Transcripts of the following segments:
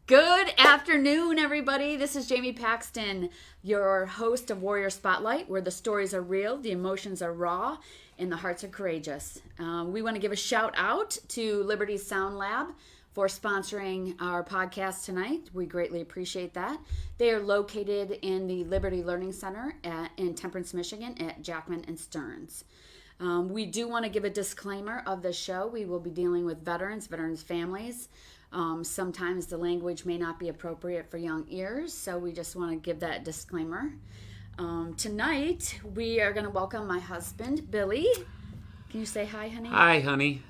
Good afternoon, everybody. This is Jamie Paxton, your host of Warrior Spotlight, where the stories are real, the emotions are raw, and the hearts are courageous. We want to give a shout out to Liberty Sound Lab for sponsoring our podcast tonight. We greatly appreciate that. They are located in the Liberty Learning Center in Temperance, Michigan at Jackman and Stearns. We do want to give a disclaimer of the show. We will be dealing with veterans families. Sometimes the language may not be appropriate for young ears, so we just want to give that disclaimer. Tonight, we are going to welcome my husband, Billy. Can you say hi, honey? Hi, honey.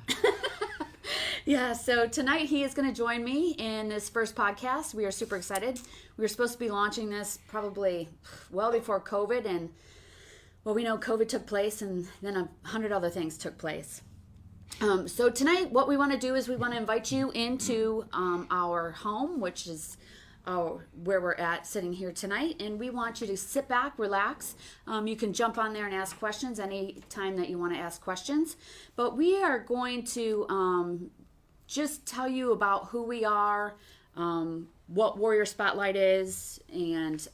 Yeah, so tonight he is going to join me in this first podcast. We are super excited. We were supposed to be launching this probably well before COVID, and well, we know COVID took place, and then 100 other things took place. So tonight, what we want to do is we want to invite you into our home, which is where we're at sitting here tonight, and we want you to sit back, relax. You can jump on there and ask questions any time that you want to ask questions, but we are going to just tell you about who we are, what Warrior Spotlight is, and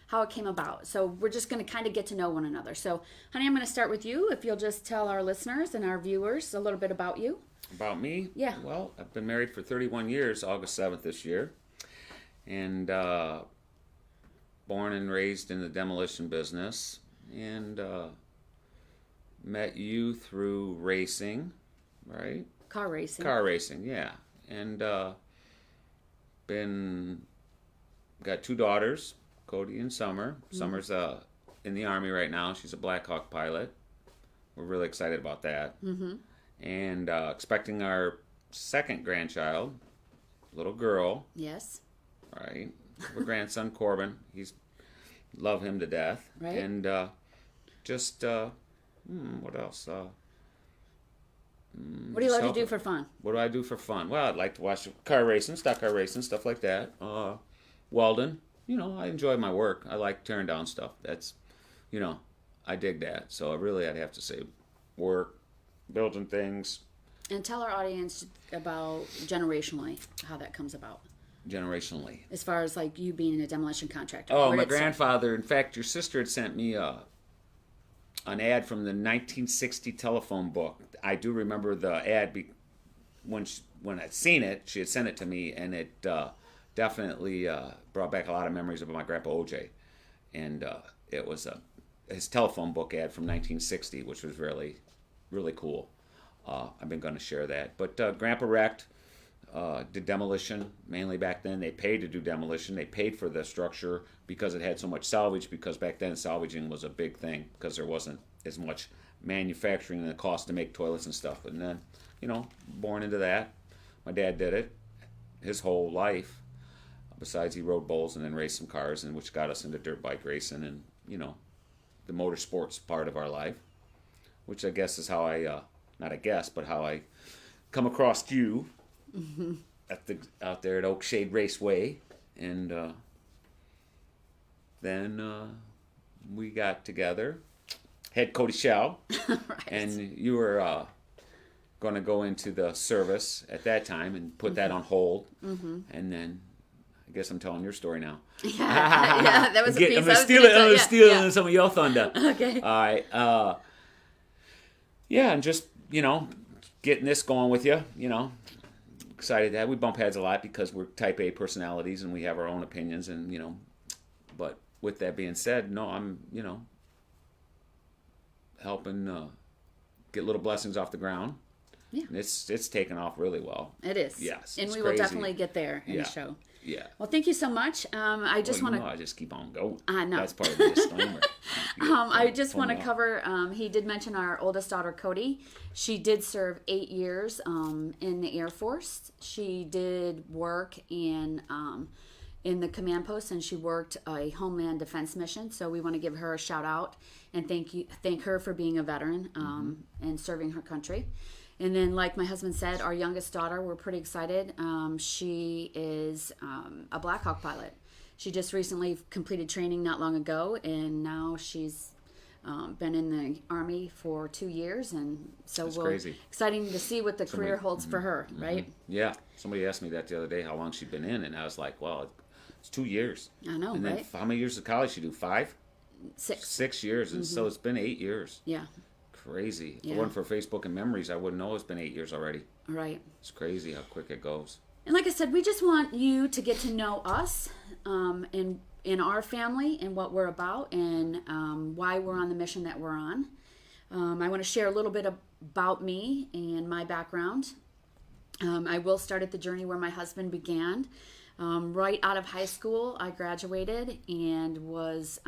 how it came about. So we're just going to kind of get to know one another. So, honey, I'm going to start with you. If you'll just tell our listeners and our viewers a little bit about you. About me? Yeah. Well, I've been married for 31 years, August 7th this year. And born and raised in the demolition business. And met you through racing, right? Car racing. Car racing, yeah. And got two daughters, Cody and Summer. Mm-hmm. Summer's in the Army right now. She's a Black Hawk pilot. We're really excited about that. Mm-hmm. And expecting our second grandchild, little girl. Yes. Right. Our grandson, Corbin. Love him to death. Right. And what else? What do you love to do for fun? What do I do for fun? Well, I'd like to watch car racing, stock car racing, stuff like that. Welding. I enjoy my work. I like tearing down stuff. That's, I dig that. So I'd have to say work, building things. And tell our audience about generationally how that comes about. Generationally. As far as like you being a demolition contractor. Oh, my grandfather. In fact, your sister had sent me an ad from the 1960 telephone book. I do remember the ad when I'd seen it. She had sent it to me, and it definitely brought back a lot of memories of my grandpa OJ. And it was his telephone book ad from 1960, which was really, really cool. I've been going to share that. But Grandpa wrecked. Did demolition mainly back then. They paid to do demolition. They paid for the structure because it had so much salvage, because back then salvaging was a big thing because there wasn't as much manufacturing and the cost to make toilets and stuff. And then, born into that. My dad did it his whole life. Besides, he rode bulls and then raced some cars, and which got us into dirt bike racing and, the motorsports part of our life, which I guess is how how I come across you. Mm-hmm. Out there at Oakshade Raceway, and then we got together, had Cody Shell, right. And you were going to go into the service at that time and put that on hold, and then I guess I'm telling your story now. Yeah, that was a piece. I'm gonna steal some of your thunder. Okay. All right. And just getting this going with you, excited that we bump heads a lot because we're type A personalities and we have our own opinions, and but with that being said, no, I'm helping get little blessings off the ground. Yeah, and it's taken off really well. It is. Yes, and we crazy. will definitely get there in the show. Yeah. Well, thank you so much. I just want to. I just keep on going. I know. That's part of the disclaimer. I just want to cover. He did mention our oldest daughter, Cody. She did serve 8 years in the Air Force. She did work in the command post, and she worked a Homeland Defense mission. So we want to give her a shout out and thank her for being a veteran and serving her country. And then, like my husband said, our youngest daughter, we're pretty excited. She is a Black Hawk pilot. She just recently completed training not long ago, and now she's Been in the Army for 2 years, and so That's crazy. Exciting to see what the career holds for her, right? Yeah. Somebody asked me that the other day, how long she'd been in, and I was like, well, it's 2 years. I know, and then right? how many years of college you do? 5? 6. 6 years, and so it's been 8 years. Yeah, Crazy. If Yeah. it wasn't for Facebook and memories, I wouldn't know it's been 8 years already. right. It's crazy how quick it goes. And like I said, we just want you to get to know us in our family and what we're about and why we're on the mission that we're on. I want to share a little bit about me and my background. I will start at the journey where my husband began. Right out of high school, I graduated and was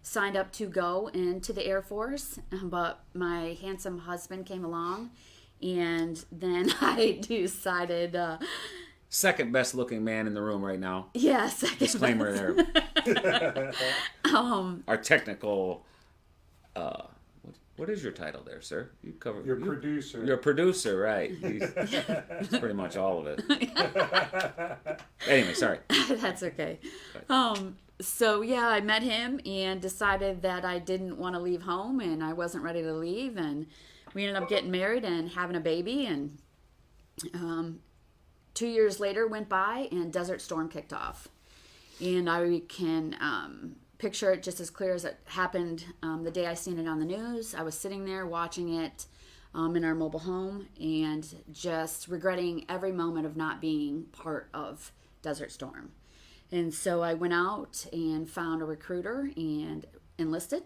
signed up to go into the Air Force, but my handsome husband came along, and then I decided... Second best looking man in the room right now. Yes. Disclaimer there. Our technical... what is your title there, sir? You cover... Your producer. You're a producer, right. That's pretty much all of it. Anyway, sorry. That's okay. So yeah, I met him and decided that I didn't want to leave home and I wasn't ready to leave, and we ended up getting married and having a baby, and 2 years later went by and Desert Storm kicked off. And I can picture it just as clear as it happened the day I seen it on the news. I was sitting there watching it in our mobile home and just regretting every moment of not being part of Desert Storm. And so I went out and found a recruiter and enlisted.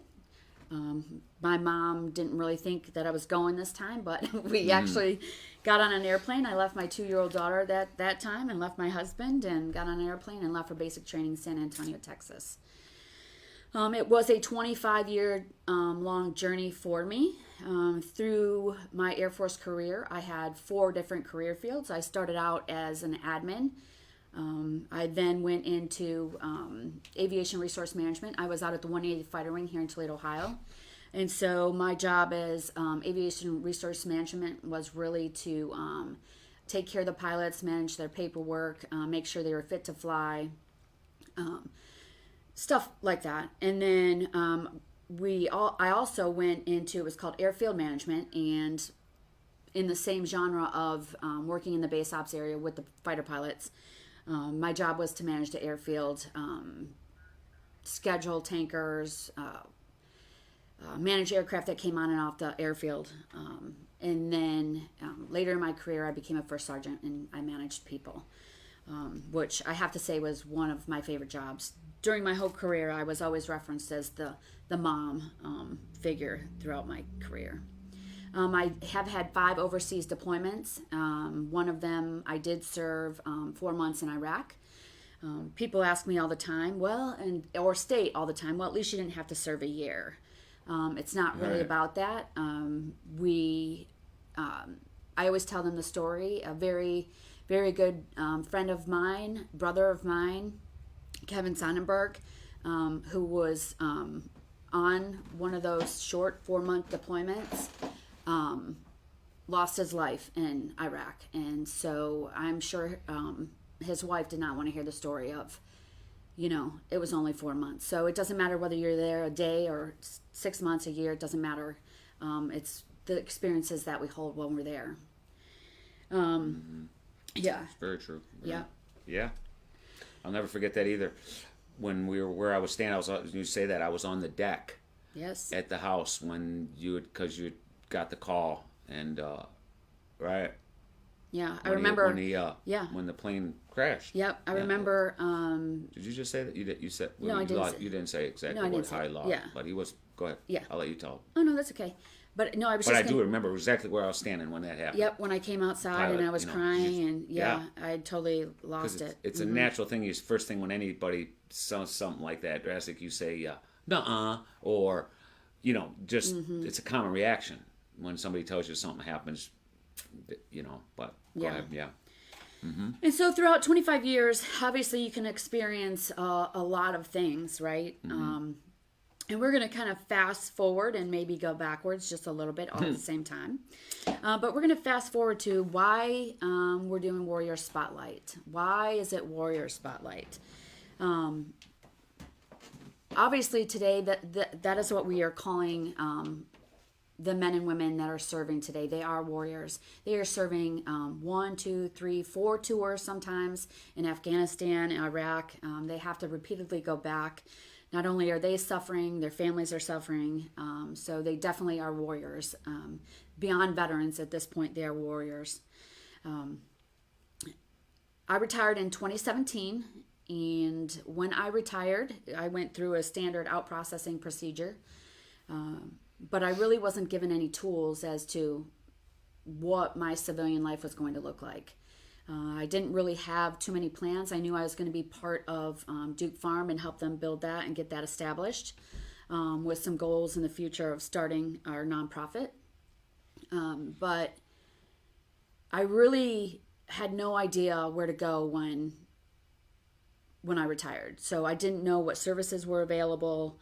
My mom didn't really think that I was going this time, but we actually got on an airplane. I left my 2-year-old daughter that time and left my husband and got on an airplane and left for basic training in San Antonio, Texas. It was a 25-year long journey for me. Through my Air Force career, I had 4 different career fields. I started out as an admin. I then went into aviation resource management. I was out at the 180th Fighter Wing here in Toledo, Ohio. And so my job as aviation resource management was really to take care of the pilots, manage their paperwork, make sure they were fit to fly, stuff like that. And then I also went into, it was called Airfield Management, and in the same genre of working in the base ops area with the fighter pilots. My job was to manage the airfield, schedule tankers, manage aircraft that came on and off the airfield. And then later in my career, I became a first sergeant and I managed people, which I have to say was one of my favorite jobs. During my whole career, I was always referenced as the mom figure throughout my career. I have had 5 overseas deployments. One of them I did serve 4 months in Iraq. People ask me all the time, or state all the time, well, at least you didn't have to serve a year. It's not really about that. I always tell them the story. A very, very good friend of mine, brother of mine, Kevin Sonenberg, who was on one of those short 4-month deployments, lost his life in Iraq. And so I'm sure his wife did not want to hear the story of, it was only 4 months. So it doesn't matter whether you're there a day or 6 months, a year, it doesn't matter. It's the experiences that we hold when we're there. Yeah. It's very true. Yeah. Yeah. I'll never forget that either. When we were where I was staying, you say that I was on the deck. Yes. At the house because you got the call, and right. Yeah, I remember. When the plane crashed. Yep, I remember. Did you just say that? You said. No, I didn't. You didn't say exactly how he lost. Yeah. But he was. Go ahead. Yeah. I'll let you tell. Oh no, that's okay. But no, I was. But just I do remember exactly where I was standing when that happened. Yep, when I came outside and I was crying, and I totally lost it. It's a natural thing. First thing when anybody says something like that drastic, you say, "Nuh-uh," or, it's a common reaction when somebody tells you something happens, But go ahead, yeah. Mm-hmm. And so throughout 25 years, obviously you can experience a lot of things, right? Mm-hmm. And we're going to kind of fast forward and maybe go backwards just a little bit all at the same time. But we're going to fast forward to why we're doing Warrior Spotlight. Why is it Warrior Spotlight? obviously today that is what we are calling the men and women that are serving today. They are warriors. They are serving 1, 2, 3, 4 tours sometimes in Afghanistan, Iraq. They have to repeatedly go back. Not only are they suffering, their families are suffering. So they definitely are warriors. Beyond veterans at this point, they are warriors. I retired in 2017, and when I retired, I went through a standard out-processing procedure. But I really wasn't given any tools as to what my civilian life was going to look like. I didn't really have too many plans. I knew I was going to be part of Duke Farm and help them build that and get that established, with some goals in the future of starting our nonprofit. But I really had no idea where to go when I retired. So I didn't know what services were available.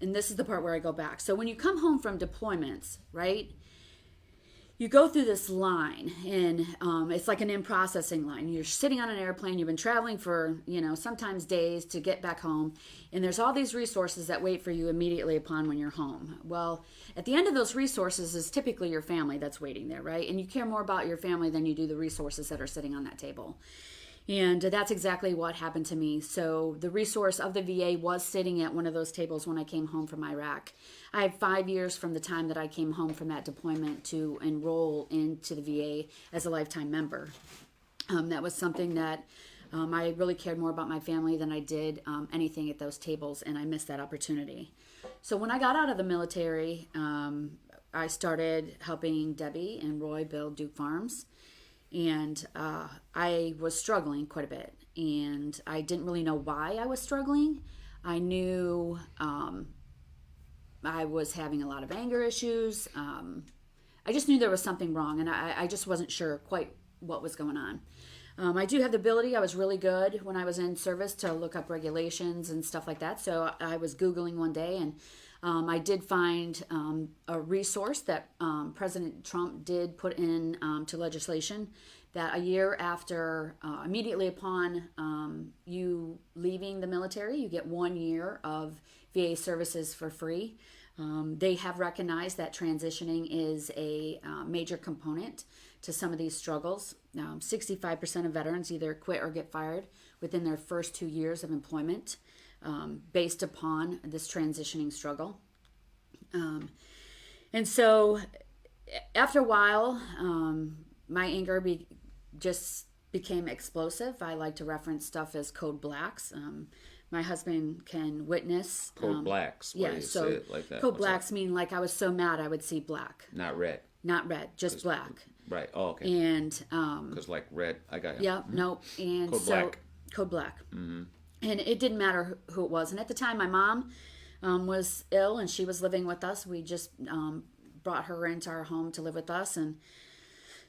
And this is the part where I go back. So when you come home from deployments, right, you go through this line, and it's like an in-processing line. You're sitting on an airplane. You've been traveling for, sometimes days to get back home. And there's all these resources that wait for you immediately upon when you're home. Well, at the end of those resources is typically your family that's waiting there, right? And you care more about your family than you do the resources that are sitting on that table. And that's exactly what happened to me. So the resource of the VA was sitting at one of those tables when I came home from Iraq. I had 5 years from the time that I came home from that deployment to enroll into the VA as a lifetime member. That was something that I really cared more about my family than I did anything at those tables, and I missed that opportunity. So when I got out of the military, I started helping Debbie and Roy build Duke Farms. And I was struggling quite a bit, and I didn't really know why I was struggling. I knew I was having a lot of anger issues. I just knew there was something wrong, and I just wasn't sure quite what was going on. I do have the ability. I was really good when I was in service to look up regulations and stuff like that. So I was Googling one day, and I did find a resource that President Trump did put in to legislation, that a year after, immediately upon you leaving the military, you get 1 year of VA services for free. They have recognized that transitioning is a major component to some of these struggles. 65% of veterans either quit or get fired within their first 2 years of employment, based upon this transitioning struggle. And so after a while, my anger just became explosive. I like to reference stuff as code blacks. My husband can witness. Code blacks. Why do you say it like that? Code blacks mean like I was so mad I would see black. Not red. Not red, just black. Right. Oh, okay. And because like red, I got you. Yeah. Nope. And code black. Code black. Mm-hmm. And it didn't matter who it was. And at the time, my mom was ill, and she was living with us. We just brought her into our home to live with us, and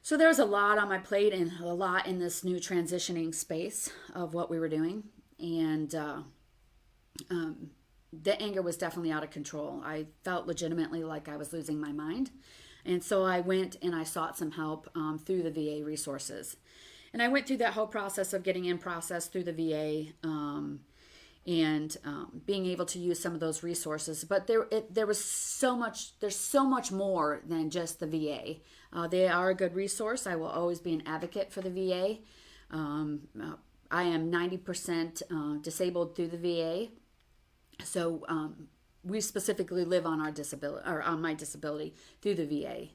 so there was a lot on my plate and a lot in this new transitioning space of what we were doing. And the anger was definitely out of control. I felt legitimately like I was losing my mind. And so I went and I sought some help through the VA resources. And I went through that whole process of getting in process through the VA and being able to use some of those resources. But there's so much more than just the VA. They are a good resource. I will always be an advocate for the VA. I am 90% disabled through the VA. So we specifically live on our disability, or on my disability, through the VA.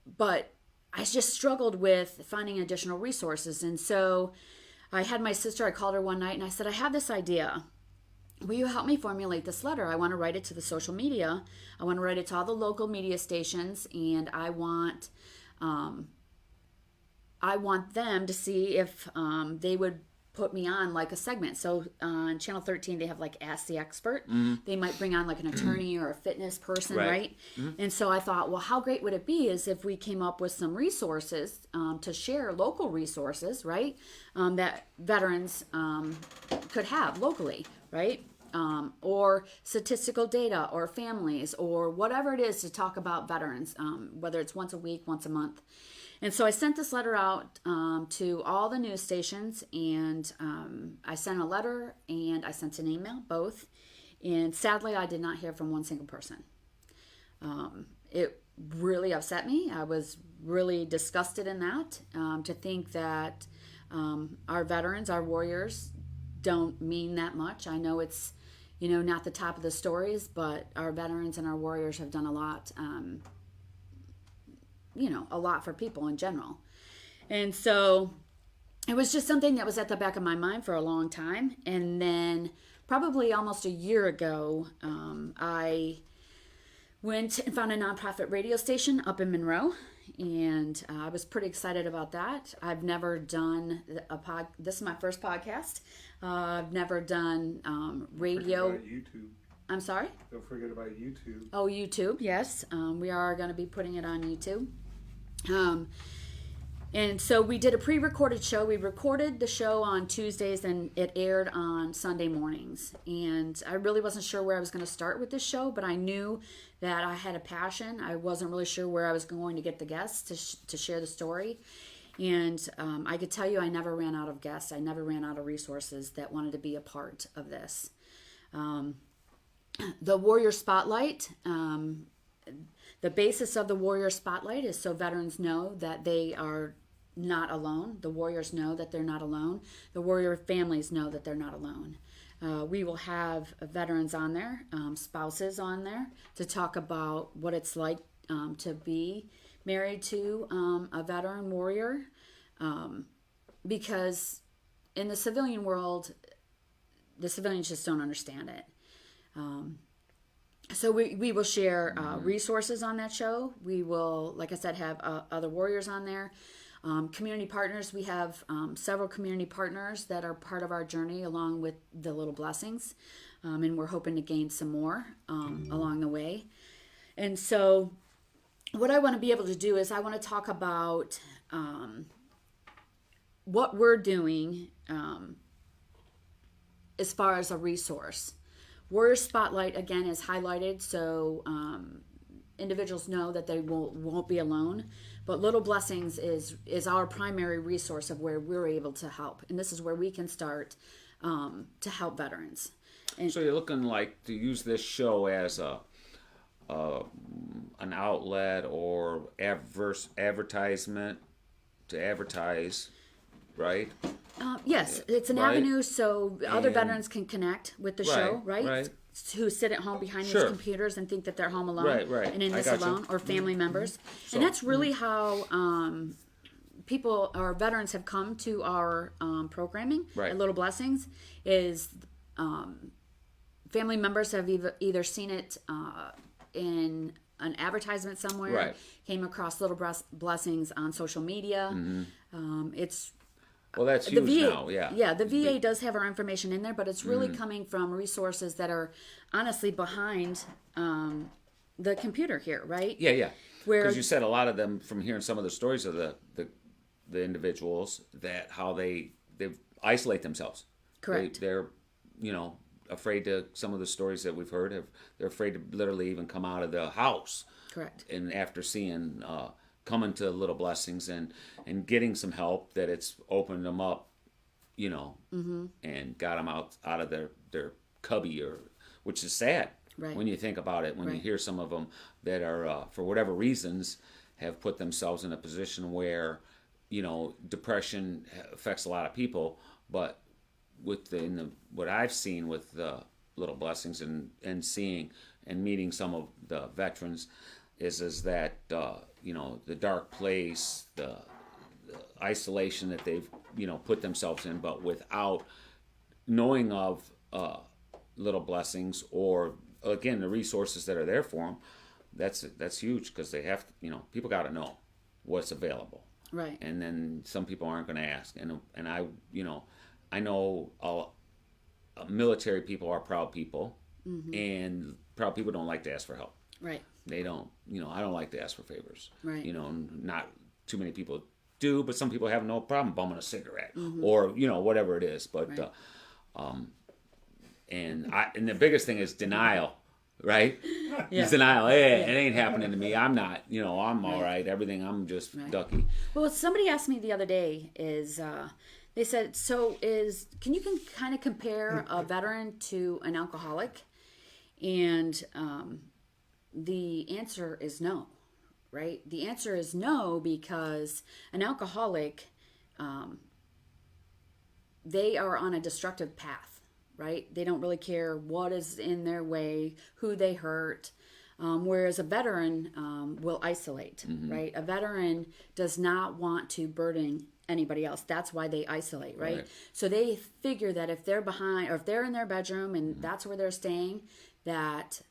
But I just struggled with finding additional resources. And so I had my sister, I called her one night and I said, I have this idea. Will you help me formulate this letter? I want to write it to the social media. I want to write it to all the local media stations, and I want them to see if they would put me on like a segment. So on Channel 13, they have like Ask the Expert. Mm-hmm. They might bring on like an attorney or a fitness person, right? Mm-hmm. And so I thought, well, how great would it be is if we came up with some resources to share, local resources, right? That veterans could have locally, right? Or statistical data, or families, or whatever it is to talk about veterans, whether it's once a week, once a month. And so I sent this letter out to all the news stations, and I sent a letter and I sent an email, both. And sadly, I did not hear from one single person. It really upset me. I was really disgusted in that, to think that our veterans, our warriors, don't mean that much. I know it's, not the top of the stories, but our veterans and our warriors have done a lot, a lot for people in general. And so it was just something that was at the back of my mind for a long time. And then probably almost a year ago, I went and found a nonprofit radio station up in Monroe, and I was pretty excited about that. I've never done this is my first podcast. I've never done radio. Don't forget about YouTube. I'm sorry? Don't forget about YouTube. Oh, YouTube, yes. We are going to be putting it on YouTube. And so we did a pre-recorded show. We recorded the show on Tuesdays and it aired on Sunday mornings. And I really wasn't sure where I was going to start with this show, but I knew that I had a passion. I wasn't really sure where I was going to get the guests to share the story. And I could tell you I never ran out of guests. I never ran out of resources that wanted to be a part of this. The Warrior Spotlight, the basis of the Warrior Spotlight is so veterans know that they are not alone. The warriors know that they're not alone. The warrior families know that they're not alone. We will have veterans on there, spouses on there, to talk about what it's like to be married to a veteran warrior. Because in the civilian world, the civilians just don't understand it. So we will share resources on that show. We will, like I said, have other warriors on there. Community partners. We have several community partners that are part of our journey along with the Little Blessings. And we're hoping to gain some more along the way. And so what I want to be able to do is I want to talk about what we're doing as far as a resource. Warrior Spotlight, again, is highlighted so individuals know that they won't be alone. But Little Blessings is our primary resource of where we're able to help. And this is where we can start to help veterans. And so you're looking like to use this show as an outlet or advertisement to advertise, right? Yes, it's an Right. avenue so other veterans can connect with the show, right? Right. Who sit at home behind Sure. these computers and think that they're home alone Right. and in I this gotcha. alone, or family members. So- And that's really how people or veterans have come to our programming Right. at Little Blessings is family members have either seen it in an advertisement somewhere, Right. came across Little Blessings on social media. It's Well, that's the huge VA, now, yeah. yeah, the VA does have our information in there, but it's really coming from resources that are honestly behind the computer here, right? Yeah. Where- Because you said a lot of them from hearing some of the stories of the individuals that how they isolate themselves. Correct. They're afraid to some of the stories that we've heard. They're afraid to literally even come out of the house. Correct. And after seeing coming to Little Blessings and getting some help, that it's opened them up, and got them out of their cubby, which is sad. Right. When you think about it, when you Right. hear some of them that are, for whatever reasons, have put themselves in a position where, depression affects a lot of people. But what I've seen with the Little Blessings and seeing and meeting some of the veterans is that, the dark place, the isolation that they've, put themselves in, but without knowing of Little Blessings or, again, the resources that are there for them, that's huge because they have to, people got to know what's available. Right. And then some people aren't going to ask. And I, I know military people are proud people, and proud people don't like to ask for help. Right. They don't, I don't like to ask for favors. Right. Not too many people do, but some people have no problem bumming a cigarette or, whatever it is. But, Right. and the biggest thing is denial right? Yeah. He's denial. Hey, it ain't happening to me. I'm not. I'm all right. Everything. I'm just ducky. Well, somebody asked me the other day they said, can you kind of compare a veteran to an alcoholic? And the answer is no, right? The answer is no, because an alcoholic, they are on a destructive path, right? They don't really care what is in their way, who they hurt. Whereas a veteran will isolate, right? A veteran does not want to burden anybody else. That's why they isolate, right? So they figure that if they're behind, or if they're in their bedroom and that's where they're staying, that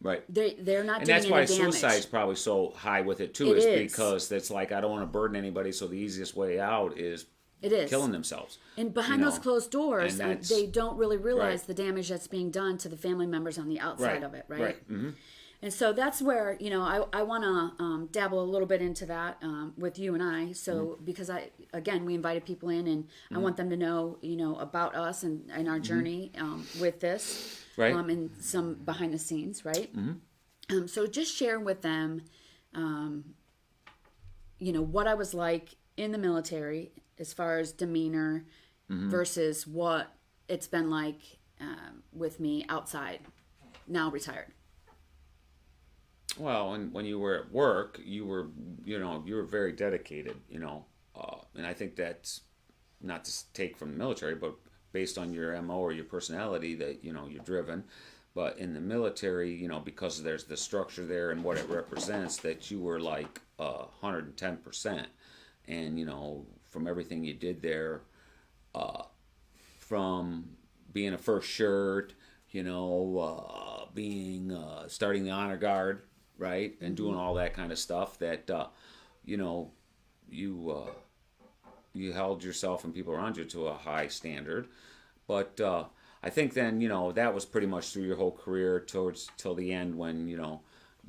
right, they're not and doing that's any why damage. suicide's probably so high with it too. It is. Because it's like, I don't want to burden anybody, so the easiest way out is killing themselves. And behind those closed doors, they don't really realize Right. the damage that's being done to the family members on the outside of it, right? Right. Mm-hmm. And so that's where, I want to dabble a little bit into that with you and I. So because we invited people in, and I want them to know, about us and our journey with this, Right. And some behind the scenes, right? So just share with them, what I was like in the military as far as demeanor versus what it's been like with me outside, now retired. Well, and when you were at work, you were very dedicated, and I think that's not to take from the military, but based on your MO or your personality, that, you're driven. But in the military, because there's the structure there and what it represents, that you were like 110%. And, from everything you did there, from being a first shirt, being starting the honor guard, right, and doing all that kind of stuff, that you held yourself and people around you to a high standard. But I think then, that was pretty much through your whole career till the end, when you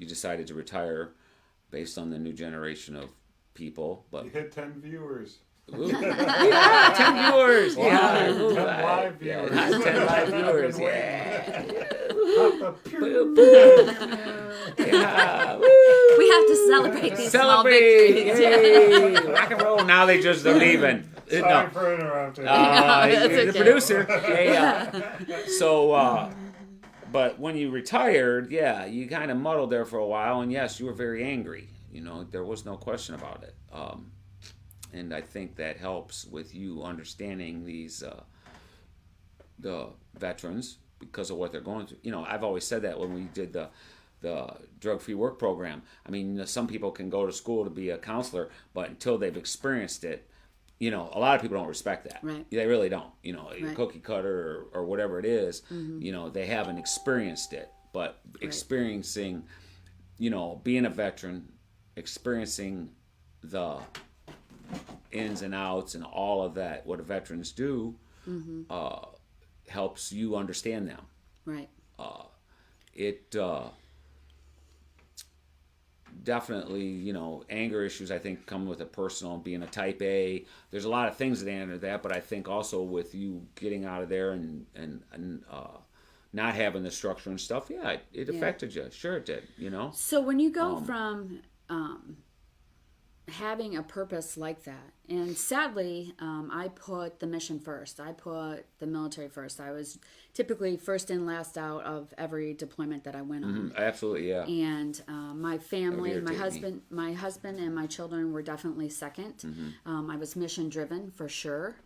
decided to retire based on the new generation of people. But you hit 10 viewers. Yeah, 10 viewers. Wow, 10 yeah, live viewers. Yeah, 10 live viewers. Yeah. We have to celebrate these small victories. Yay. Rock and roll. Now they just don't even. Sorry for interrupting. The producer. Yeah. So, but when you retired, you kind of muddled there for a while, and yes, you were very angry. There was no question about it. And I think that helps with you understanding these the veterans because of what they're going through. I've always said that when we did the drug-free work program. I mean, some people can go to school to be a counselor, but until they've experienced it, a lot of people don't respect that. Right. They really don't. Right. Cookie cutter or whatever it is, they haven't experienced it. But experiencing, being a veteran, experiencing the ins and outs and all of that, what veterans do, helps you understand them. Right. It definitely, anger issues, I think, come with a personal, being a type A. There's a lot of things that enter that, but I think also with you getting out of there and not having the structure and stuff, it affected you. Sure it did, So when you go from having a purpose like that, and sadly, I put the mission first. I put the military first. I was typically first in, last out of every deployment that I went on. Absolutely, yeah. And my family, my husband, and my children were definitely second. I was mission driven for sure.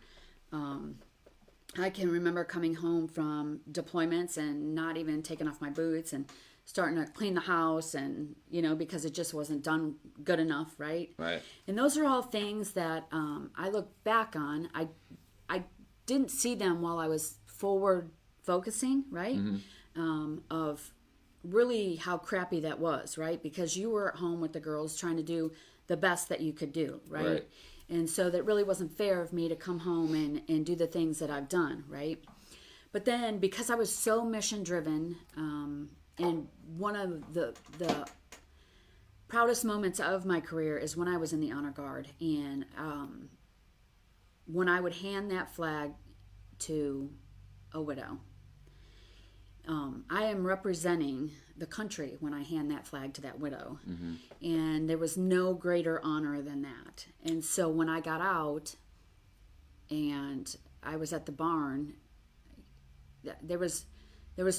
I can remember coming home from deployments and not even taking off my boots and starting to clean the house, and because it just wasn't done good enough, right? Right. And those are all things that I look back on. I didn't see them while I was forward focusing, right? Of really how crappy that was, right? Because you were at home with the girls trying to do the best that you could do, right? And so that really wasn't fair of me to come home and do the things that I've done, right? But then because I was so mission driven, and one of the proudest moments of my career is when I was in the honor guard, and when I would hand that flag to a widow, I am representing the country when I hand that flag to that widow. And there was no greater honor than that. And so when I got out and I was at the barn, there was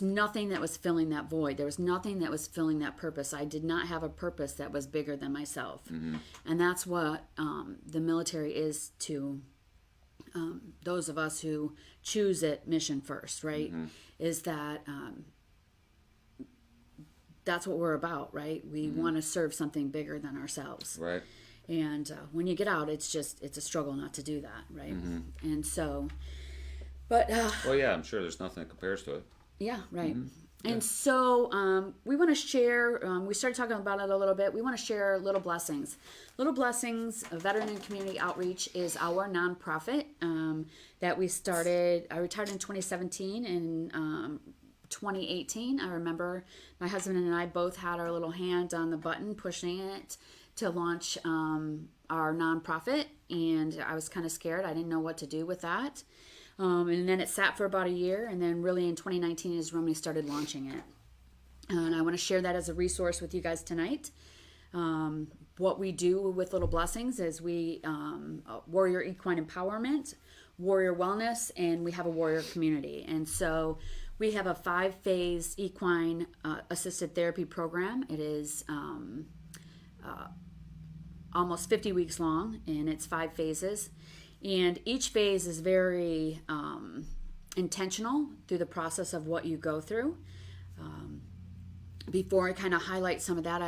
nothing that was filling that void. There was nothing that was filling that purpose. I did not have a purpose that was bigger than myself. And that's what the military is to those of us who choose it mission first, right? Is that that's what we're about, right? We want to serve something bigger than ourselves. Right. And when you get out, it's a struggle not to do that, right? And so, but... well, yeah, I'm sure there's nothing that compares to it. Yeah, right. And so we want to share, we started talking about it a little bit. We want to share Little Blessings. Little Blessings, Veteran and Community Outreach, is our nonprofit that we started. I retired in 2017. In 2018, I remember my husband and I both had our little hand on the button pushing it to launch our nonprofit. And I was kind of scared. I didn't know what to do with that. And then it sat for about a year, and then really in 2019 is when we started launching it. And I want to share that as a resource with you guys tonight. What we do with Little Blessings is we warrior equine empowerment, warrior wellness, and we have a warrior community. And so we have a 5-phase equine assisted therapy program. It is almost 50 weeks long, and it's 5 phases. And each phase is very intentional through the process of what you go through. Before I kind of highlight some of that,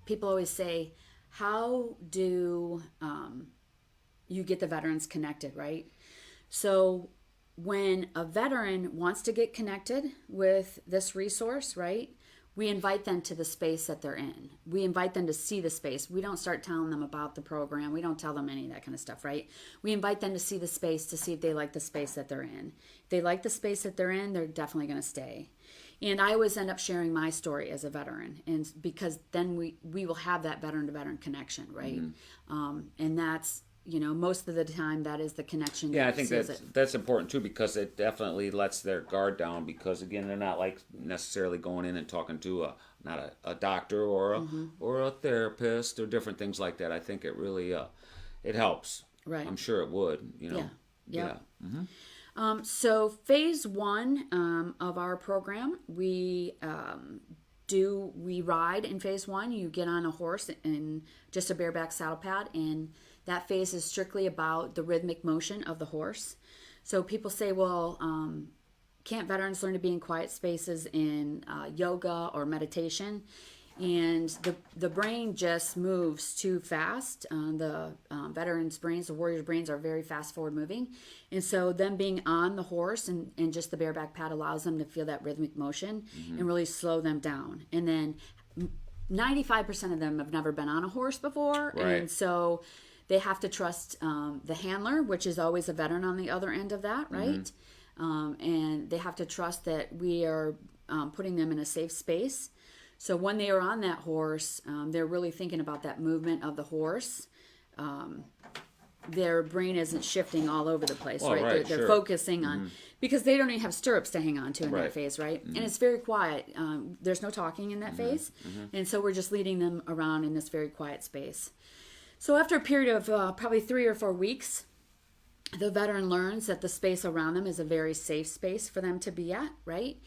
people always say, how do you get the veterans connected, right? So when a veteran wants to get connected with this resource, right, we invite them to the space that they're in. We invite them to see the space. We don't start telling them about the program. We don't tell them any of that kind of stuff, right? We invite them to see the space to see if they like the space that they're in. If they like the space that they're in, they're definitely going to stay. And I always end up sharing my story as a veteran, and because then we will have that veteran-to-veteran connection, right? And that's, most of the time that is the connection. Yeah, I think that's important too, because it definitely lets their guard down, because again, they're not like necessarily going in and talking to not a doctor or a therapist or different things like that. I think it really it helps. Right. I'm sure it would. Yeah. So phase 1 of our program, we ride in phase 1. You get on a horse in just a bareback saddle pad, and that phase is strictly about the rhythmic motion of the horse. So people say, well, can't veterans learn to be in quiet spaces in yoga or meditation? And the brain just moves too fast. The veterans' brains, the warriors' brains are very fast forward moving. And so them being on the horse and just the bareback pad allows them to feel that rhythmic motion and really slow them down. And then 95% of them have never been on a horse before. Right. And so they have to trust the handler, which is always a veteran on the other end of that, right? And they have to trust that we are putting them in a safe space. So when they are on that horse, they're really thinking about that movement of the horse. Their brain isn't shifting all over the place, right? They're focusing on, because they don't even have stirrups to hang on to in that phase, right? And it's very quiet. There's no talking in that phase. And so we're just leading them around in this very quiet space. So after a period of probably 3 or 4 weeks, the veteran learns that the space around them is a very safe space for them to be at, right?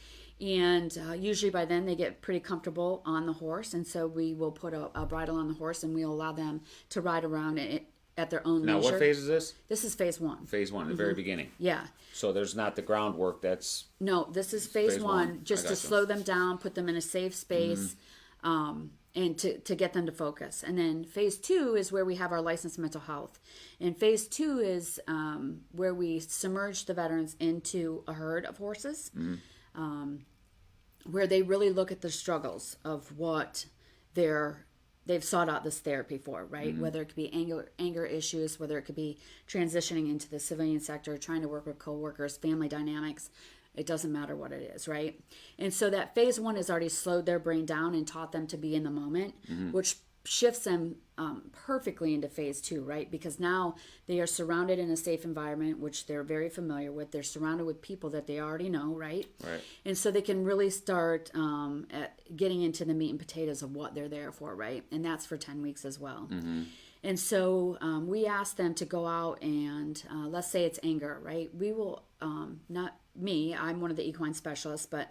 And usually by then they get pretty comfortable on the horse. And so we will put a bridle on the horse, and we'll allow them to ride around it at their own leisure. Now, what phase is this? This is phase 1. Phase 1, the very beginning. Yeah. So there's not the groundwork that's... No, this is phase 1, just to slow them down, put them in a safe space, and to get them to focus. And then phase 2 is where we have our licensed mental health. And phase 2 is where we submerge the veterans into a herd of horses, where they really look at the struggles of what they've sought out this therapy for, right? Whether it could be anger issues, whether it could be transitioning into the civilian sector, trying to work with coworkers, family dynamics. It doesn't matter what it is, right? And so that phase 1 has already slowed their brain down and taught them to be in the moment, which shifts them perfectly into phase 2, right? Because now they are surrounded in a safe environment, which they're very familiar with. They're surrounded with people that they already know, right? Right. And so they can really start at getting into the meat and potatoes of what they're there for, right? And that's for 10 weeks as well. Mm-hmm. And so we ask them to go out and let's say it's anger, right? We will, not me, I'm one of the equine specialists, but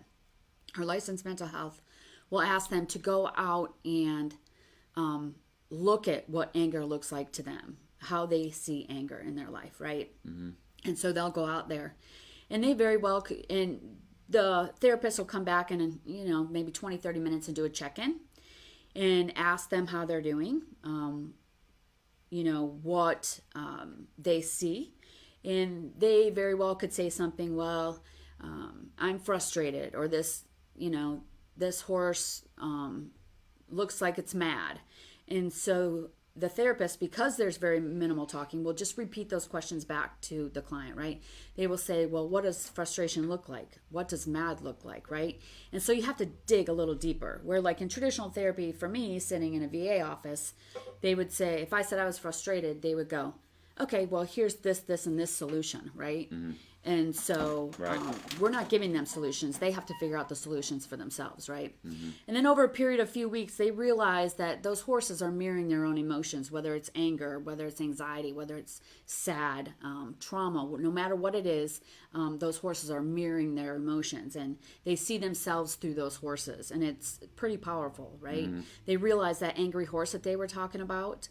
our licensed mental health will ask them to go out and look at what anger looks like to them, how they see anger in their life, right? Mm-hmm. And so they'll go out there, and they very well could, and the therapist will come back in, maybe 20, 30 minutes and do a check-in and ask them how they're doing, what they see. And they very well could say something, well, I'm frustrated, or this horse looks like it's mad. And so the therapist, because there's very minimal talking, will just repeat those questions back to the client, right? They will say, well, what does frustration look like? What does mad look like, right? And so you have to dig a little deeper. Where like in traditional therapy, for me, sitting in a VA office, they would say, if I said I was frustrated, they would go, okay, well, here's this, and this solution, right? Mm-hmm. And so Right. We're not giving them solutions. They have to figure out the solutions for themselves, right? Mm-hmm. And then over a period of a few weeks, they realize that those horses are mirroring their own emotions, whether it's anger, whether it's anxiety, whether it's sad, trauma, no matter what it is, those horses are mirroring their emotions, and they see themselves through those horses, and it's pretty powerful, right? Mm-hmm. They realize that angry horse that they were talking about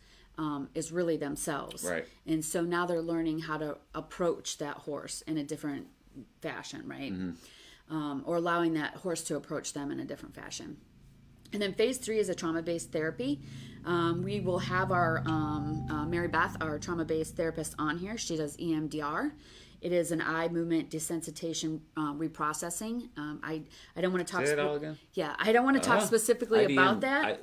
is really themselves. Right. And so now they're learning how to approach that horse in a different fashion, right? Mm-hmm. Or allowing that horse to approach them in a different fashion. And then phase 3 is a trauma-based therapy. We will have our Mary Beth, our trauma-based therapist, on here. She does EMDR. It is an eye movement desensitization reprocessing. I don't want to talk. Say it all again. Yeah, I don't want to talk specifically about that.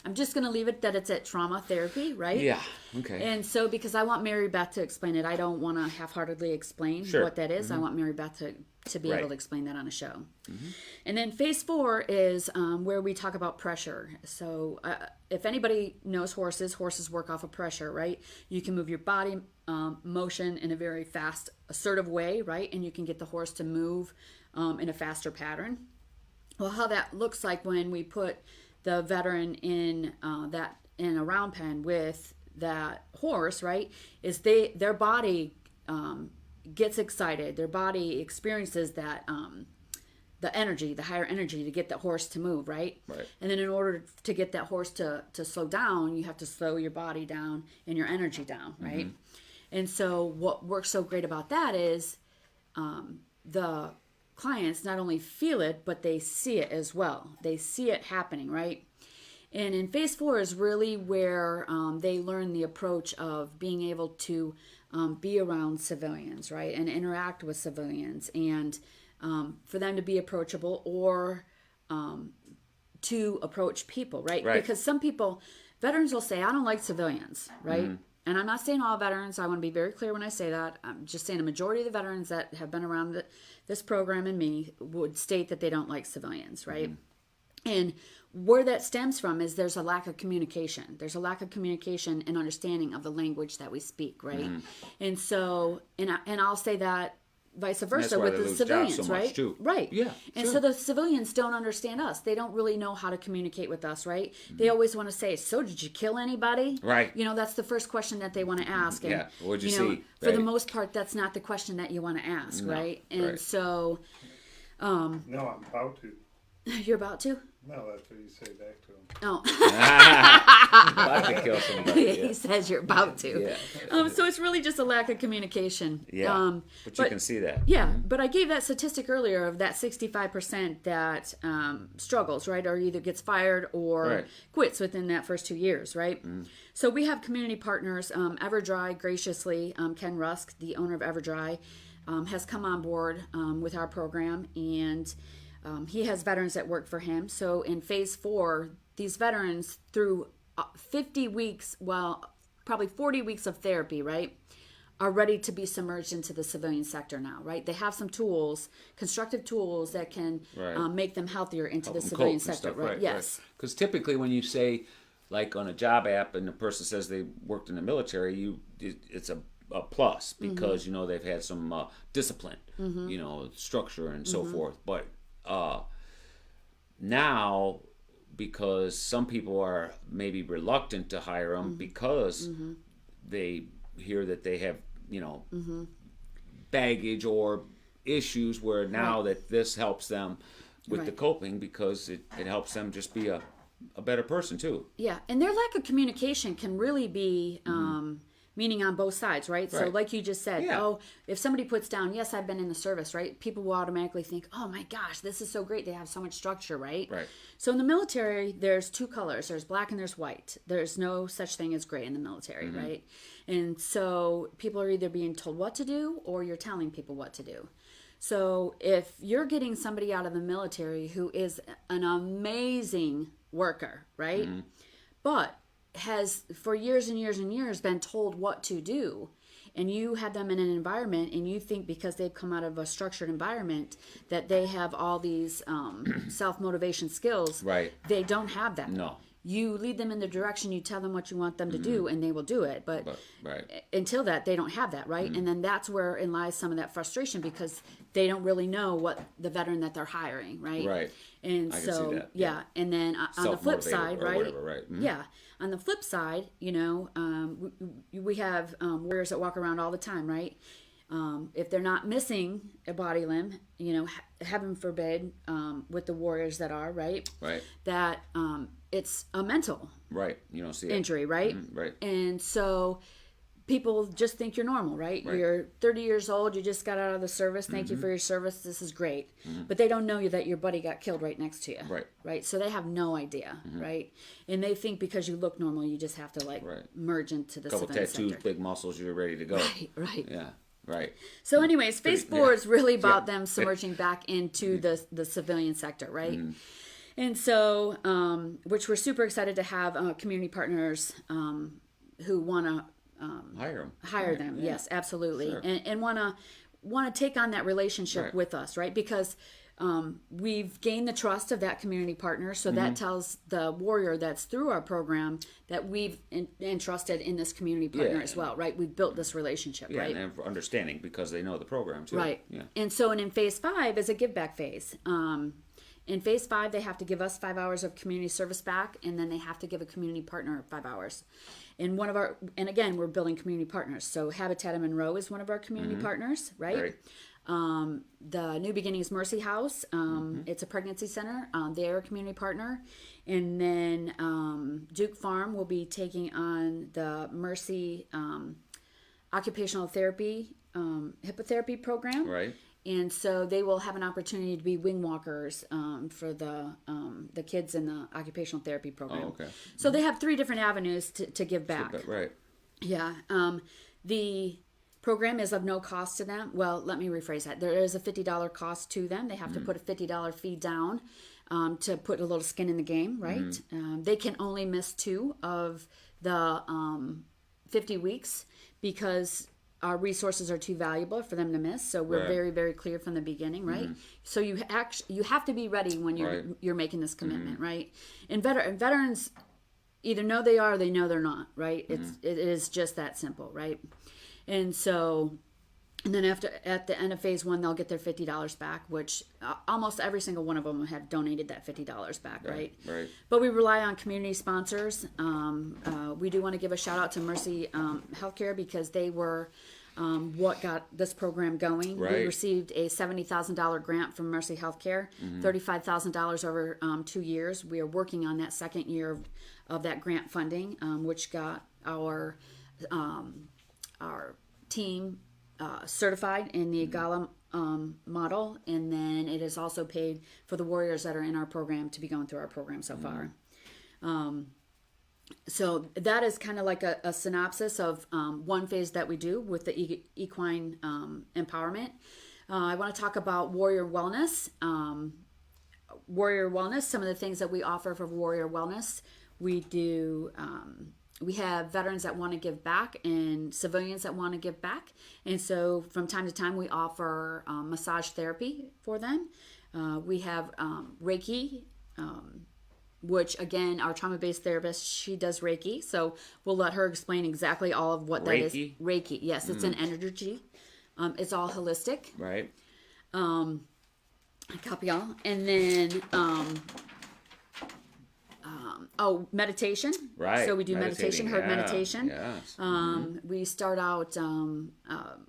I'm I'm just going to leave it that it's at trauma therapy, right? Yeah. Okay. And so because I want Mary Beth to explain it, I don't want to half-heartedly explain what that is. Mm-hmm. I want Mary Beth to be able to explain that on a show. Mm-hmm. And then phase 4 is where we talk about pressure. So if anybody knows horses work off of pressure, right? You can move your body motion in a very fast, assertive way, right? And you can get the horse to move in a faster pattern. Well, how that looks like when we put the veteran in a round pen with that horse, right? Is their body gets excited. Their body experiences that the energy, the higher energy to get that horse to move, right? Right. And then in order to get that horse to slow down, you have to slow your body down and your energy down, right? Mm-hmm. And so what works so great about that is the clients not only feel it, but they see it as well. They see it happening, right? And in phase 4 is really where they learn the approach of being able to be around civilians, right? And interact with civilians, and for them to be approachable, or to approach people, right? Because some people, veterans will say, I don't like civilians, right? Mm-hmm. And I'm not saying all veterans. I want to be very clear when I say that. I'm just saying a majority of the veterans that have been around this program and me would state that they don't like civilians, right? Mm-hmm. And where that stems from is there's a lack of communication. There's a lack of communication and understanding of the language that we speak, right? Mm-hmm. And so, and I'll say that vice versa with the civilians, right? Right. Yeah. And so the civilians don't understand us. They don't really know how to communicate with us, right? Mm-hmm. They always want to say, so did you kill anybody? Right. That's the first question that they want to ask. And, what'd you see? For the most part, that's not the question that you want to ask, right? And so... no, I'm about to. You're about to? No, that's what you say back to him. Oh. About to kill somebody. Yeah. He says you're about to. Yeah. So it's really just a lack of communication. Yeah. But you can see that. Yeah. Mm-hmm. But I gave that statistic earlier of that 65% that struggles, right? Or either gets fired or quits within that first 2 years, right? Mm. So we have community partners. Everdry, graciously, Ken Rusk, the owner of Everdry, has come on board with our program, and he has veterans that work for him. So in phase 4, these veterans, through 50 weeks, probably 40 weeks of therapy, right, are ready to be submerged into the civilian sector now, right? They have some tools, constructive tools that can make them healthier into the civilian sector, right? Yes. Because typically when you say like on a job app, and the person says they worked in the military, it's a plus because they've had some discipline, structure and so forth. But now, because some people are maybe reluctant to hire them because they hear that they have baggage or issues, where now that this helps them with the coping, because it helps them just be a better person too. Yeah, and their lack of communication can really be meaning on both sides, right? So like you just said, if somebody puts down, yes, I've been in the service, right? People will automatically think, oh my gosh, this is so great. They have so much structure, right? Right. So in the military, there's two colors. There's black and there's white. There's no such thing as gray in the military, right? And so people are either being told what to do or you're telling people what to do. So if you're getting somebody out of the military who is an amazing worker, right? But has for years and years and years been told what to do, and you have them in an environment and you think because they've come out of a structured environment that they have all these self-motivation skills, right? They don't have that. No. You lead them in the direction, you tell them what you want them to do, and they will do it. But until that, they don't have that, right? And then that's where lies some of that frustration, because they don't really know what the veteran that they're hiring, right? Right. And I can so, see that. Yeah. And then on the flip side, right? Whatever, right? Yeah. On the flip side, we have warriors that walk around all the time, right? If they're not missing a body limb, heaven forbid, with the warriors that are, right? Right. That it's a mental You don't see injury, right? Right. And so people just think you're normal, right? You're 30 years old, you just got out of the service, thank you for your service, this is great. But they don't know that your buddy got killed right next to you. Right. So they have no idea, right? And they think because you look normal, you just have to merge into the civilian sector. Tattoos, big muscles, you're ready to go. Right. Yeah. Right. So anyways, phase 4 is really about them submerging back into the civilian sector, right? And so, which we're super excited to have community partners who want to hire them. Yeah. Yes, absolutely. Sure. And want to take on that relationship with us, right? Because we've gained the trust of that community partner, so that tells the warrior that's through our program that we've entrusted in this community partner as well, right? We've built this relationship, right? And for understanding, because they know the program too. Right. Yeah. And so, in phase 5 is a give back phase. In phase 5, they have to give us 5 hours of community service back, and then they have to give a community partner 5 hours. And again, we're building community partners. So Habitat of Monroe is one of our community partners, right? The New Beginnings Mercy House, it's a pregnancy center. They're a community partner. And then Duke Farm will be taking on the Mercy occupational therapy, hippotherapy program. Right. And so they will have an opportunity to be wing walkers for the kids in the occupational therapy program. Oh, okay. So they have 3 different avenues to give back. Right. Yeah. The program is of no cost to them. Well, let me rephrase that. There is a $50 cost to them. They have to put a $50 fee down to put a little skin in the game, right? They can only miss 2 of the 50 weeks because our resources are too valuable for them to miss. So we're very, very clear from the beginning, right? So you have to be ready when you're making this commitment, right? And veterans either know they are or they know they're not, right? It is just that simple, right? And so, and then at the end of phase 1, they'll get their $50 back, which almost every single one of them have donated that $50 back, right? Right. But we rely on community sponsors. We do want to give a shout out to Mercy Healthcare, because they were what got this program going. Right. We received a $70,000 grant from Mercy Healthcare, $35,000 over 2 years. We are working on that second year of that grant funding, which got our team certified in the Agala model, and then it is also paid for the warriors that are in our program to be going through our program so far. So that is kind of like a synopsis of one phase that we do with the equine empowerment. I want to talk about warrior wellness. Some of the things that we offer for warrior wellness. We do. We have veterans that want to give back and civilians that want to give back. And so from time to time, we offer massage therapy for them. We have Reiki which again, our trauma-based therapist, she does Reiki, so we'll let her explain exactly all of what that is. Reiki, yes, it's an energy. It's all holistic. Right. Copy all, and then meditation. Right. So we do meditation, herd yeah. meditation. Yes. We start out.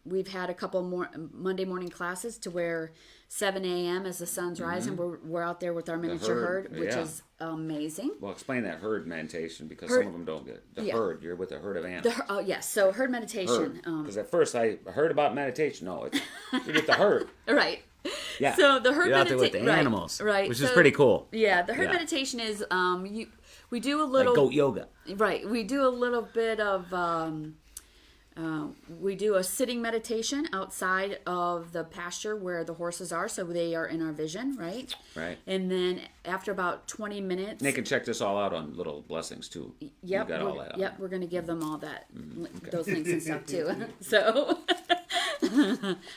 We've had a couple more Monday morning classes to where 7 a.m. as the sun's rising, we're out there with our miniature herd, which is amazing. Well, explain that herd meditation because some of them don't get the herd. You're with a herd of animals. Yes. So herd meditation. Because at first I heard about meditation. No, it's you're with the herd. Right. Yeah. So the herd you're out there with the animals, right? Which is pretty cool. Yeah. The herd meditation is we do a little like goat yoga. Right. We do a little bit of we do a sitting meditation outside of the pasture where the horses are, so they are in our vision, right? Right. And then after about 20 minutes, they can check this all out on Little Blessings too. Yep. You got all that. Yep. We're going to give them all that, those links and stuff too. So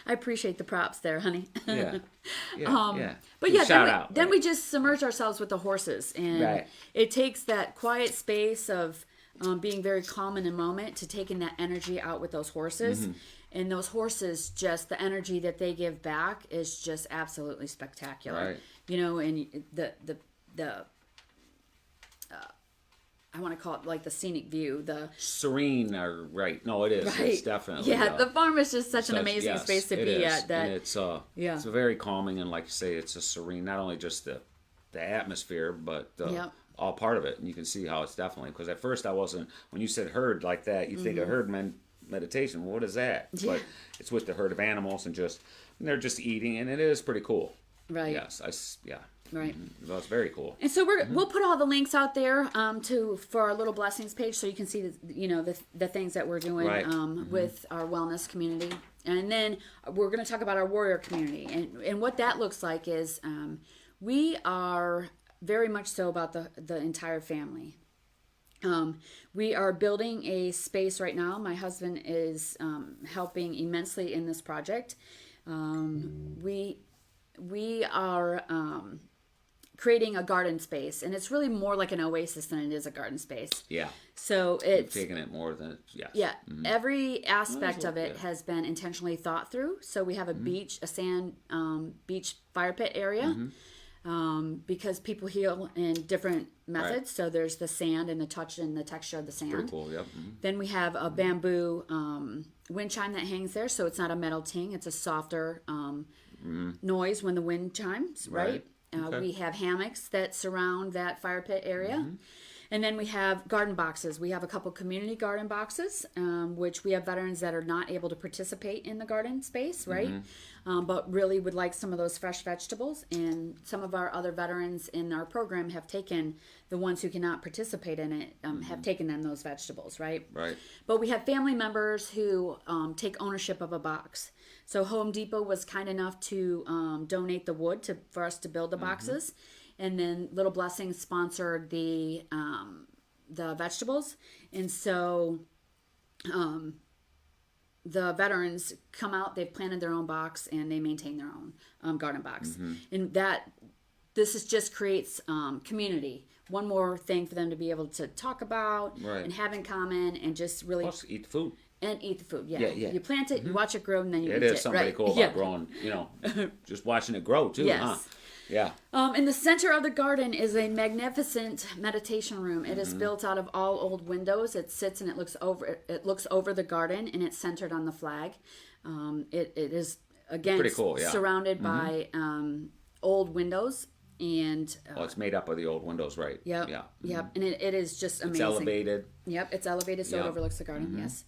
I appreciate the props there, honey. Yeah. Yeah. But yeah, then we just submerge ourselves with the horses, and it takes that quiet space of being very calm in the moment to taking that energy out with those horses. And those horses, just the energy that they give back is just absolutely spectacular. Right. You know, and the I want to call it like the scenic view, the serene, or right? No, it is. Right. It's definitely. Yeah, the farm is just such an amazing space to be at. That and it's it's very calming, and like you say, it's a serene. Not only just the atmosphere, but all part of it, and you can see how it's definitely. Because at first I wasn't. When you said herd like that, you think of herd meditation. Well, what is that? Yeah. But it's with the herd of animals, and they're just eating, and it is pretty cool. Right. Yes. Right. Well, it's very cool. And so we'll put all the links out there for our Little Blessings page, so you can see the things that we're doing with our wellness community. And then we're going to talk about our warrior community, and what that looks like is we are very much so about the entire family. We are building a space right now. My husband is helping immensely in this project. We are creating a garden space, and it's really more like an oasis than it is a garden space. Yeah. So it's taking it more than every aspect of it has been intentionally thought through. So we have a beach, a sand beach fire pit area, because people heal in different methods. Right. So there's the sand and the touch and the texture of the sand. Pretty cool. Yep. Then we have a bamboo wind chime that hangs there, so it's not a metal ting; it's a softer noise when the wind chimes. Right. Okay. We have hammocks that surround that fire pit area. And then we have garden boxes. We have a couple community garden boxes, which we have veterans that are not able to participate in the garden space, right? But really would like some of those fresh vegetables. And some of our other veterans in our program have taken, the ones who cannot participate in it, have taken them those vegetables, right? Right. But we have family members who take ownership of a box. So Home Depot was kind enough to donate the wood for us to build the boxes, and then Little Blessings sponsored the vegetables, and so the veterans come out. They've planted their own box and they maintain their own garden box, and this just creates community. One more thing for them to be able to talk about and have in common, and just really plus eat the food. And eat the food, yeah. You plant it, you watch it grow, and then you eat it. It is something cool about growing, just watching it grow, too, huh? Yeah. In the center of the garden is a magnificent meditation room. It is built out of all old windows. It sits and it looks over the garden, and it's centered on the flag. It is, again, pretty cool, surrounded by old windows. And it's made up of the old windows, right? Yep. Yeah. Yep. And it is just amazing. It's elevated. Yep, it's elevated so it overlooks the garden. Yes.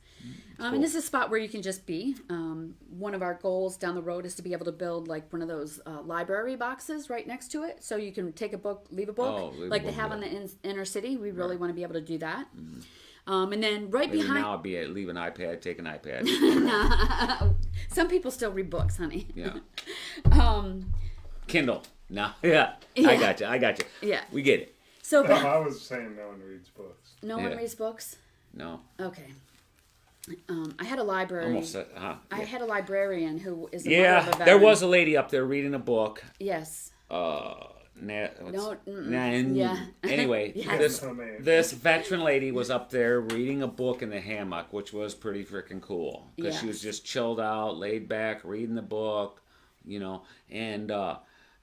Cool. And this is a spot where you can just be. One of our goals down the road is to be able to build like one of those library boxes right next to it, so you can take a book, leave a book, like they have on the inner city. We really want to be able to do that. And then behind now I'd be leave an iPad, take an iPad. Some people still read books, honey. Yeah. Kindle. No. Yeah. I got you. Yeah. We get it. So I was saying no one reads books. No one reads books? No. Okay. I had a library. Almost said, I had a librarian who is a there was a lady up there reading a book. Yes. Yeah. Anyway, Yes. this veteran lady was up there reading a book in the hammock, which was pretty freaking cool because she was just chilled out, laid back, reading the book, and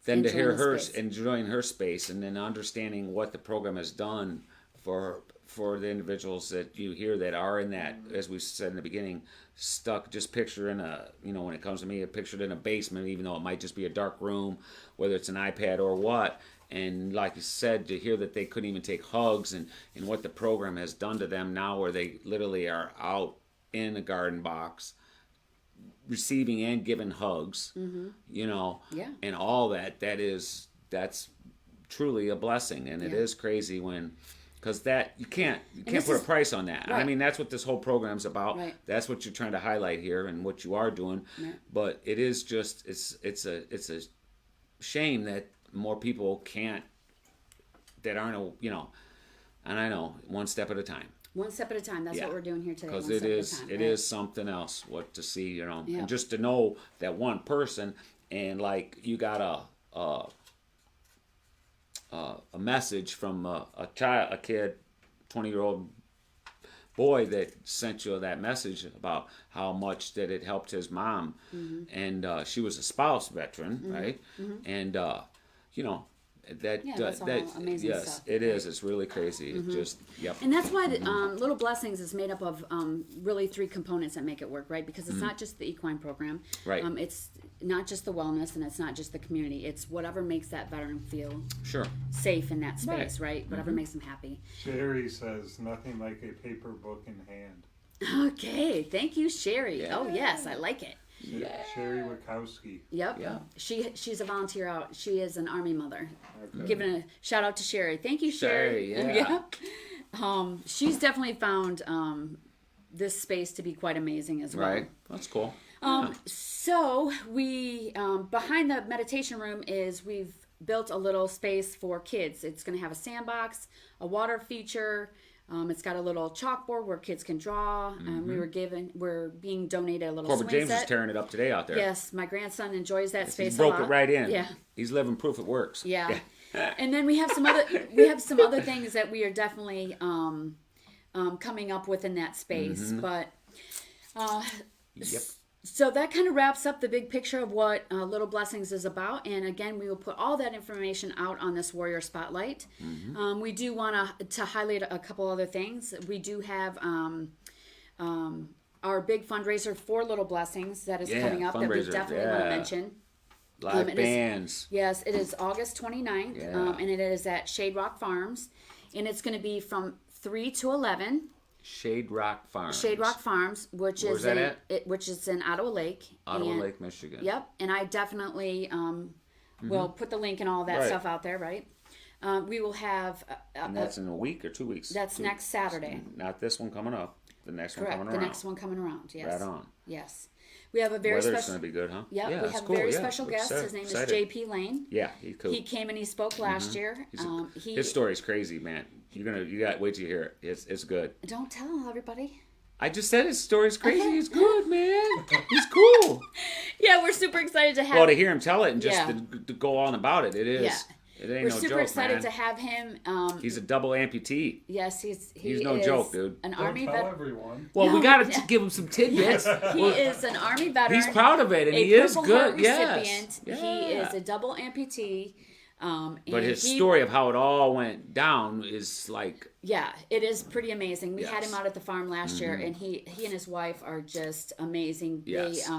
then to hear her enjoying her space and then understanding what the program has done for the individuals that you hear that are in that, as we said in the beginning, stuck, just picture in a, when it comes to me, I pictured in a basement, even though it might just be a dark room, whether it's an iPad or what. And like you said, to hear that they couldn't even take hugs and what the program has done to them now, where they literally are out in a garden box receiving and giving hugs, and all that's truly a blessing. And it is crazy because that you can't put a price on that. Right. I mean, that's what this whole program's about. Right. That's what you're trying to highlight here and what you are doing. Right. But it is just it's a shame that more people can't, that aren't and I know, one step at a time. One step at a time. That's what we're doing here today. Because it is something else what to see, and just to know that one person, and like you got a message from a kid, 20-year-old boy that sent you that message about how much that it helped his mom, and she was a spouse veteran, right? And that's all amazing stuff. It is. It's really crazy. It just And that's why Little Blessings is made up of really three components that make it work, right? Because it's not just the equine program, right? It's not just the wellness, and it's not just the community. It's whatever makes that veteran feel safe in that space, right? Whatever makes them happy. Sherry says nothing like a paper book in hand. Okay, thank you, Sherry. Yeah. Oh yes, I like it. Sherry Wachowski. Yep. Yeah. She's a volunteer out. She is an Army mother. Okay. Giving a shout out to Sherry. Thank you, Sherry. Yeah. She's definitely found this space to be quite amazing as well. Right. That's cool. So we behind the meditation room we've built a little space for kids. It's going to have a sandbox, a water feature. It's got a little chalkboard where kids can draw. We're being donated a little Corbett swing James set. is tearing it up today out there. Yes, my grandson enjoys that space He broke a lot. it right in. Yeah. He's living proof it works. Yeah. And then we have some other things that we are definitely coming up with in that space. But so that kind of wraps up the big picture of what Little Blessings is about. And again, we will put all that information out on this Warrior Spotlight. We do want to highlight a couple other things. We do have our big fundraiser for Little Blessings that is coming up that we definitely want to mention. Live bands. Yes, it is August 29th, and it is at Shade Rock Farms. And it's going to be from 3 to 11. Shade Rock Farms. Shade Rock Farms, which is in Ottawa Lake. Ottawa Lake, Michigan. Yep, and I definitely will put the link and all that stuff out there, right? We will have... and that's in a week or 2 weeks? That's next Saturday. Not this one coming up. The next one coming around. Correct, the next one coming around, yes. Right on. Yes. We have a very Weather's going to be good, huh? Yep, we have a very special guest. His name is J.P. Lane. Yeah, he's cool. He came and he spoke last year. His story's crazy, man. You got wait till you hear it. It's good. Don't tell everybody. I just said his story's crazy. He's good, man. He's cool. Yeah, we're super excited to have. Well, to hear him tell it and just to go on about it, it is. Yeah. It ain't We're no super joke, excited man. to have him. He's a double amputee. Yes, he's no joke, dude. An Don't Army tell veteran. everyone. Well, we got to give him some tidbits. He is an Army veteran. He's proud of it, and he is good. Recipient. Yes. He is a double amputee. But his story of how it all went down is like... Yeah, it is pretty amazing. We had him out at the farm last year, and he and his wife are just amazing. Yes. They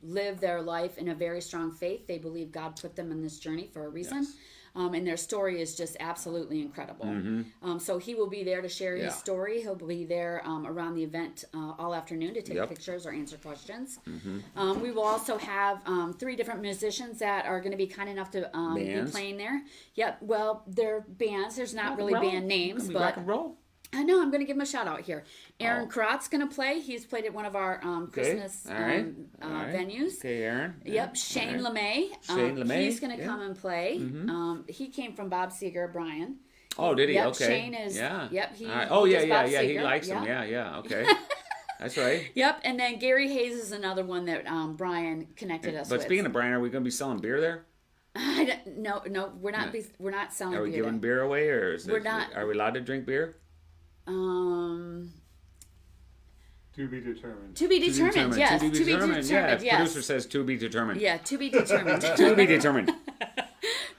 live their life in a very strong faith. They believe God put them in this journey for a reason. Yes. And their story is just absolutely incredible. So he will be there to share his story. He'll be there around the event all afternoon to take pictures or answer questions. We will also have 3 different musicians that are going to be kind enough to be playing there. Yep. Well, they're bands. There's not really band names, but rock and roll. I know. I'm going to give him a shout out here. Aaron Krott's going to play. He's played at one of our Christmas venues. Okay, Aaron. Yep. Shane LeMay. He's going to come and play. He came from Bob Seger, Brian. Oh, did he? Yep, Okay. Shane is. Yeah. Yep. He, right. Oh, he yeah. Seger. He likes him. Yeah. Okay. That's right. Yep. And then Gary Hayes is another one that Brian connected us with. But speaking of Brian, are we going to be selling beer there? No, we're not. We're not selling. Are we beer giving then. beer away, or We're not. Are we allowed to drink beer? To be determined. To be determined. Yes. To be determined. Yeah. Yes. Producer says to be determined. Yeah. To be determined. To be determined.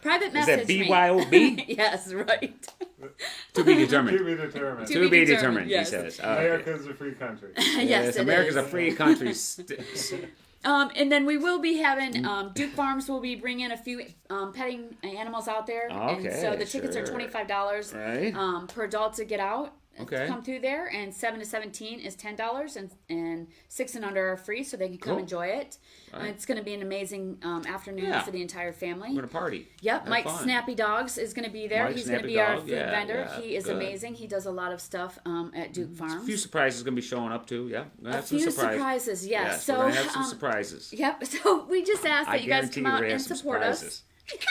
Private Is message. that BYOB? Yes. Right. To be determined. To be determined. To be determined. yes. He says. America's a free country. Yes. It America's is. a free country. And then we will be having Duke Farms will be bringing a few petting animals out there. Okay, And so the tickets are sure. $25 Right. per adult to get out. Okay. Come through there, and 7 to 17 is $10, and 6 and under are free, so they can come Cool. enjoy it. Right. It's going to be an amazing afternoon Yeah. for the entire family. We're gonna party. Yep, Have Mike fun. Snappy Dogs is going to be there. Mike He's going to Snappy be our Dog, food yeah, vendor. yeah, He is good. amazing. He does a lot of stuff at Duke Farms. A few surprises gonna be showing up too. Yeah. Gonna A have some few surprises. surprises, yes. Yes, So, we're gonna have some surprises. Yep. So we just ask I that you guys guarantee come out we're gonna and have some support surprises. us.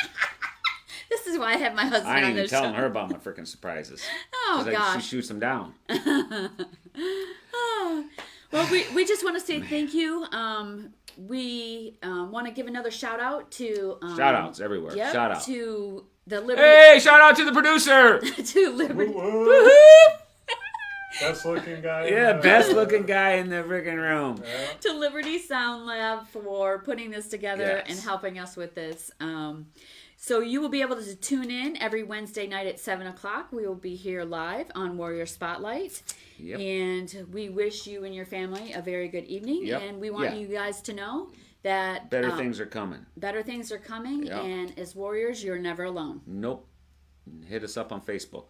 This is why I have my husband I ain't on even this telling show. her about my freaking surprises. Oh, 'Cause gosh. she shoots them down. Well, we just want to say thank you. We want to give another shout out to Shout outs everywhere. Yep, Shout out. to the Liberty Hey, shout out to the producer. to Liberty Woo-woo. Best looking guy. in Yeah, the- best looking guy in the freaking room. Yeah. to Liberty Sound Lab for putting this together Yes. and helping us with this. So you will be able to tune in every Wednesday night at 7 o'clock. We will be here live on Warrior Spotlight. Yep. And we wish you and your family a very good evening. Yep. And we want Yeah. you guys to know that Better things are coming. better things are coming. Yeah. And as warriors, you're never alone. Nope. Hit us up on Facebook.